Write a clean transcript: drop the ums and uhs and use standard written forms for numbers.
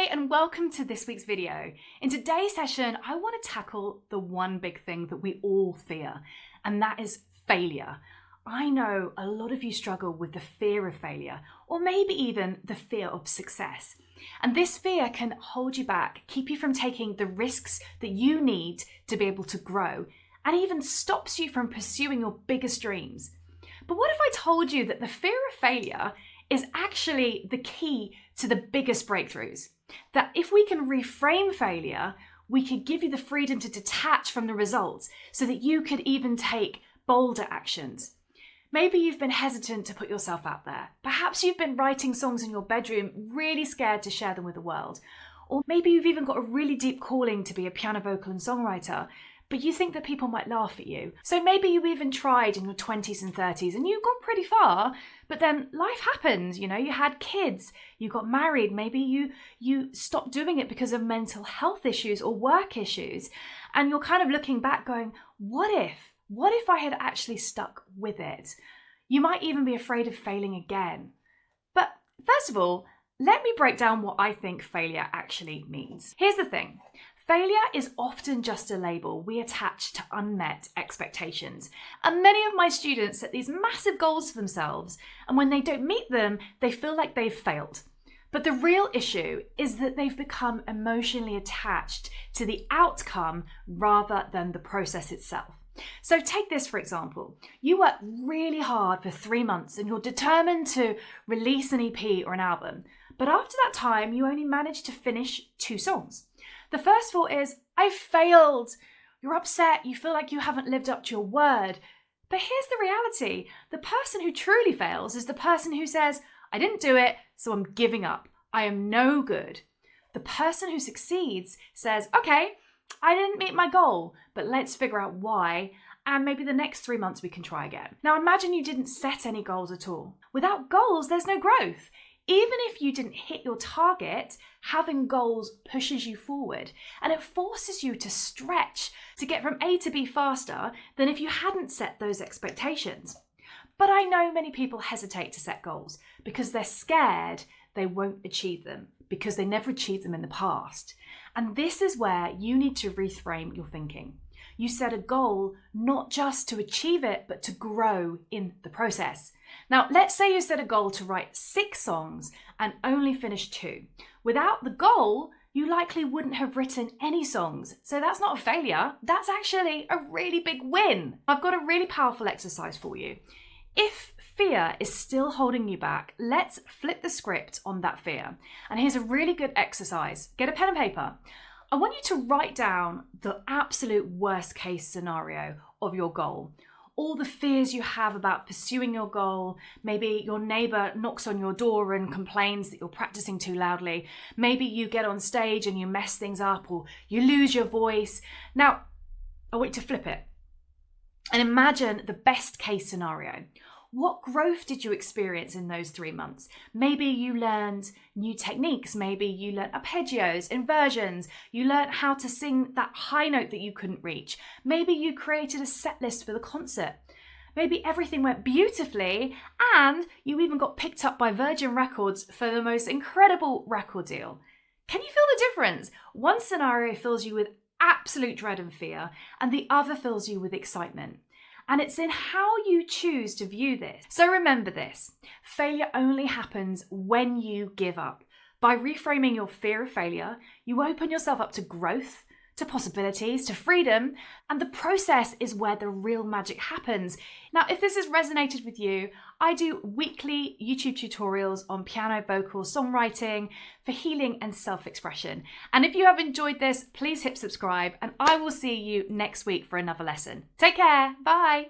Hey, and welcome to this week's video. In today's session, I want to tackle the one big thing that we all fear, and that is failure. I know a lot of you struggle with the fear of failure, or maybe even the fear of success. And this fear can hold you back, keep you from taking the risks that you need to be able to grow, and even stops you from pursuing your biggest dreams. But what if I told you that the fear of failure is actually the key to the biggest breakthroughs? That if we can reframe failure, we could give you the freedom to detach from the results so that you could even take bolder actions. Maybe you've been hesitant to put yourself out there. Perhaps you've been writing songs in your bedroom, really scared to share them with the world. Or maybe you've even got a really deep calling to be a piano vocal and songwriter, but you think that people might laugh at you. So maybe you even tried in your 20s and 30s and you got pretty far, but then life happened, you had kids, you got married, maybe you stopped doing it because of mental health issues or work issues, and you're kind of looking back going, what if I had actually stuck with it? You might even be afraid of failing again. But first of all, let me break down what I think failure actually means. Here's the thing. Failure is often just a label we attach to unmet expectations. And many of my students set these massive goals for themselves, and when they don't meet them, they feel like they've failed. But the real issue is that they've become emotionally attached to the outcome rather than the process itself. So take this, for example. You work really hard for 3 months and you're determined to release an EP or an album. But after that time, you only manage to finish 2 songs. The first thought is, I failed. You're upset. You feel like you haven't lived up to your word. But here's the reality. The person who truly fails is the person who says, I didn't do it, so I'm giving up. I am no good. The person who succeeds says, okay, I didn't meet my goal, but let's figure out why, and maybe the next 3 months we can try again. Now imagine you didn't set any goals at all. Without goals, there's no growth. Even if you didn't hit your target, having goals pushes you forward, and it forces you to stretch to get from A to B faster than if you hadn't set those expectations. But I know many people hesitate to set goals because they're scared they won't achieve them, because they never achieved them in the past. And this is where you need to reframe your thinking. You set a goal not just to achieve it, but to grow in the process. Now, let's say you set a goal to write 6 songs and only finish 2. Without the goal, you likely wouldn't have written any songs. So that's not a failure. That's actually a really big win. I've got a really powerful exercise for you. If fear is still holding you back, let's flip the script on that fear. And here's a really good exercise. Get a pen and paper. I want you to write down the absolute worst case scenario of your goal. All the fears you have about pursuing your goal. Maybe your neighbor knocks on your door and complains that you're practicing too loudly. Maybe you get on stage and you mess things up, or you lose your voice. Now, I want you to flip it and imagine the best case scenario. What growth did you experience in those 3 months? Maybe you learned new techniques. Maybe you learned arpeggios, inversions. You learned how to sing that high note that you couldn't reach. Maybe you created a set list for the concert. Maybe everything went beautifully and you even got picked up by Virgin Records for the most incredible record deal. Can you feel the difference? One scenario fills you with absolute dread and fear, and the other fills you with excitement. And it's in how you choose to view this. So remember this, failure only happens when you give up. By reframing your fear of failure, you open yourself up to growth, to possibilities, to freedom, and the process is where the real magic happens. Now, if this has resonated with you, I do weekly YouTube tutorials on piano, vocal, songwriting, for healing and self-expression. And if you have enjoyed this, please hit subscribe, and I will see you next week for another lesson. Take care. Bye.